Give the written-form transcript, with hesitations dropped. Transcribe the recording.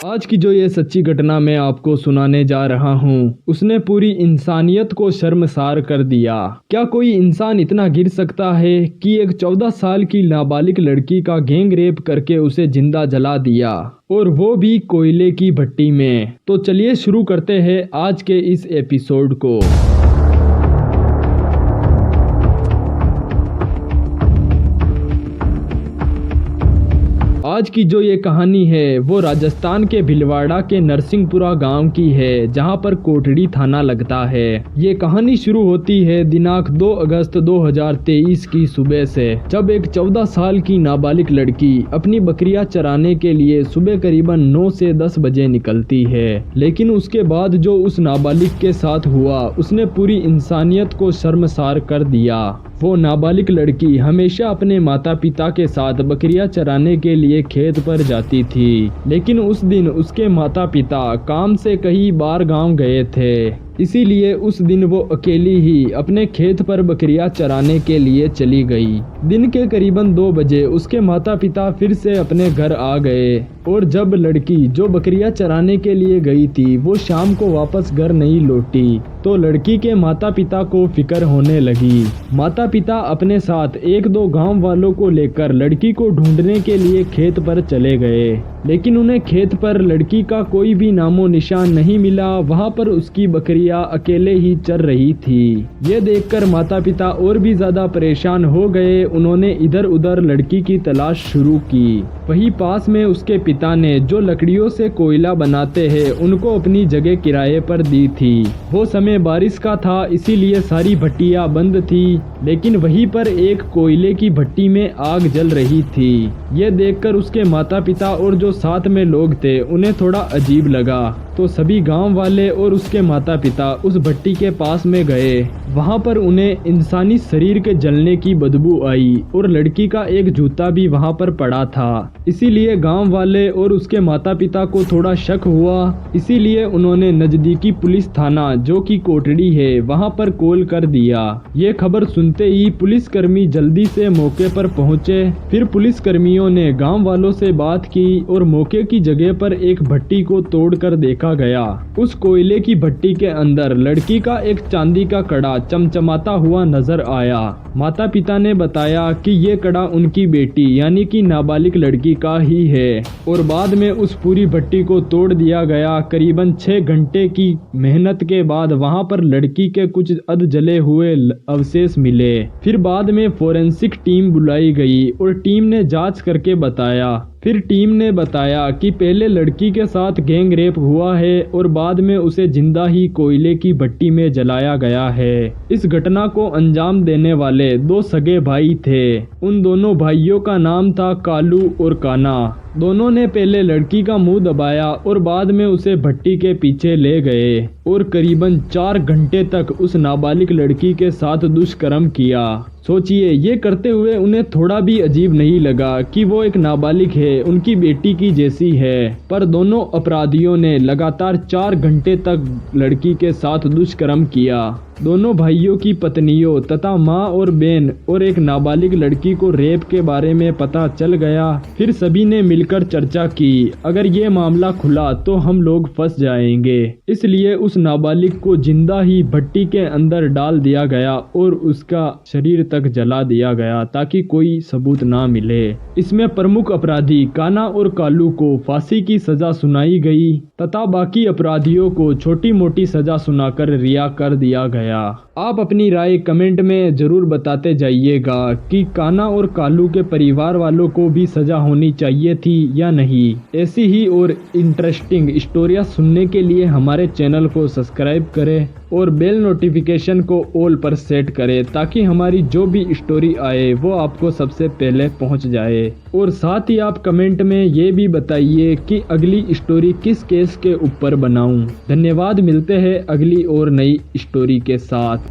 आज की जो ये सच्ची घटना मैं आपको सुनाने जा रहा हूँ उसने पूरी इंसानियत को शर्मसार कर दिया। क्या कोई इंसान इतना गिर सकता है कि एक 14 साल की नाबालिग लड़की का गैंग रेप करके उसे जिंदा जला दिया, और वो भी कोयले की भट्टी में। तो चलिए शुरू करते हैं आज के इस एपिसोड को। आज की जो ये कहानी है वो राजस्थान के भिलवाड़ा के नरसिंहपुरा गांव की है, जहां पर कोटड़ी थाना लगता है। ये कहानी शुरू होती है दिनांक 2 अगस्त 2023 की सुबह से, जब एक 14 साल की नाबालिग लड़की अपनी बकरियां चराने के लिए सुबह करीबन 9 से 10 बजे निकलती है। लेकिन उसके बाद जो उस नाबालिग के साथ हुआ उसने पूरी इंसानियत को शर्मसार कर दिया। वो नाबालिग लड़की हमेशा अपने माता पिता के साथ बकरियां चराने के लिए खेत पर जाती थी, लेकिन उस दिन उसके माता पिता काम से कई बार गांव गए थे, इसीलिए उस दिन वो अकेली ही अपने खेत पर बकरियां चराने के लिए चली गई। दिन के करीबन 2 बजे उसके माता पिता फिर से अपने घर आ गए, और जब लड़की जो बकरियां चराने के लिए गई थी वो शाम को वापस घर नहीं लौटी, तो लड़की के माता पिता को फिक्र होने लगी। माता पिता अपने साथ 1-2 गांव वालों को लेकर लड़की को ढूंढने के लिए खेत पर चले गए, लेकिन उन्हें खेत पर लड़की का कोई भी नामो निशान नहीं मिला। वहां पर उसकी बकरियां अकेले ही चर रही थी। ये देखकर माता पिता और भी ज्यादा परेशान हो गए। उन्होंने इधर उधर लड़की की तलाश शुरू की। वहीं पास में उसके पिता ने जो लकड़ियों से कोयला बनाते हैं उनको अपनी जगह किराए पर दी थी। वो समय बारिश का था, इसीलिए सारी भट्टियां बंद थी, लेकिन वहीं पर एक कोयले की भट्टी में आग जल रही थी। ये देखकर उसके माता पिता और जो साथ में लोग थे उन्हें थोड़ा अजीब लगा, तो सभी गांव वाले और उसके माता पिता उस भट्टी के पास में गए। वहां पर उन्हें इंसानी शरीर के जलने की बदबू आई, और लड़की का एक जूता भी वहां पर पड़ा था। इसीलिए गांव वाले और उसके माता पिता को थोड़ा शक हुआ, इसीलिए उन्होंने नजदीकी पुलिस थाना जो कि कोटड़ी है वहां पर कॉल कर दिया। ये खबर सुनते ही पुलिसकर्मी जल्दी से मौके पर पहुंचे। फिर पुलिसकर्मियों ने गांव वालों से बात की और मौके की जगह पर एक भट्टी को तोड़कर देखा गया। उस कोयले की भट्टी के अंदर लड़की का एक चांदी का कड़ा चमचमाता हुआ नजर आया। माता पिता ने बताया कि ये कड़ा उनकी बेटी यानी कि नाबालिग लड़की का ही है, और बाद में उस पूरी भट्टी को तोड़ दिया गया। करीबन 6 घंटे की मेहनत के बाद वहां पर लड़की के कुछ अध जले हुए अवशेष मिले। फिर बाद में फोरेंसिक टीम बुलाई गई और टीम ने जांच करके बताया। फिर टीम ने बताया कि पहले लड़की के साथ गैंग रेप हुआ है और बाद में उसे जिंदा ही कोयले की भट्टी में जलाया गया है। इस घटना को अंजाम देने वाले 2 सगे भाई थे। उन दोनों भाइयों का नाम था कालू और काना। दोनों ने पहले लड़की का मुंह दबाया और बाद में उसे भट्टी के पीछे ले गए और करीबन 4 घंटे तक उस नाबालिग लड़की के साथ दुष्कर्म किया। सोचिए, ये करते हुए उन्हें थोड़ा भी अजीब नहीं लगा कि वो एक नाबालिग है, उनकी बेटी की जैसी है। पर दोनों अपराधियों ने लगातार 4 घंटे तक लड़की के साथ दुष्कर्म किया। दोनों भाइयों की पत्नियों तथा माँ और बहन और एक नाबालिग लड़की को रेप के बारे में पता चल गया। फिर सभी ने मिलकर चर्चा की, अगर ये मामला खुला तो हम लोग फंस जाएंगे, इसलिए उस नाबालिग को जिंदा ही भट्टी के अंदर डाल दिया गया और उसका शरीर तक जला दिया गया ताकि कोई सबूत ना मिले। इसमें प्रमुख अपराधी काना और कालू को फांसी की सजा सुनाई गई तथा बाकी अपराधियों को छोटी मोटी सजा सुनाकर रिहा कर दिया गया। आप अपनी राय कमेंट में जरूर बताते जाइएगा कि काना और कालू के परिवार वालों को भी सजा होनी चाहिए थी या नहीं। ऐसी ही और इंटरेस्टिंग स्टोरियां सुनने के लिए हमारे चैनल को सब्सक्राइब करें और बेल नोटिफिकेशन को ऑल पर सेट करें ताकि हमारी जो भी स्टोरी आए वो आपको सबसे पहले पहुंच जाए। और साथ ही आप कमेंट में ये भी बताइए कि अगली स्टोरी किस केस के ऊपर बनाऊं। धन्यवाद, मिलते हैं अगली और नई स्टोरी के साथ।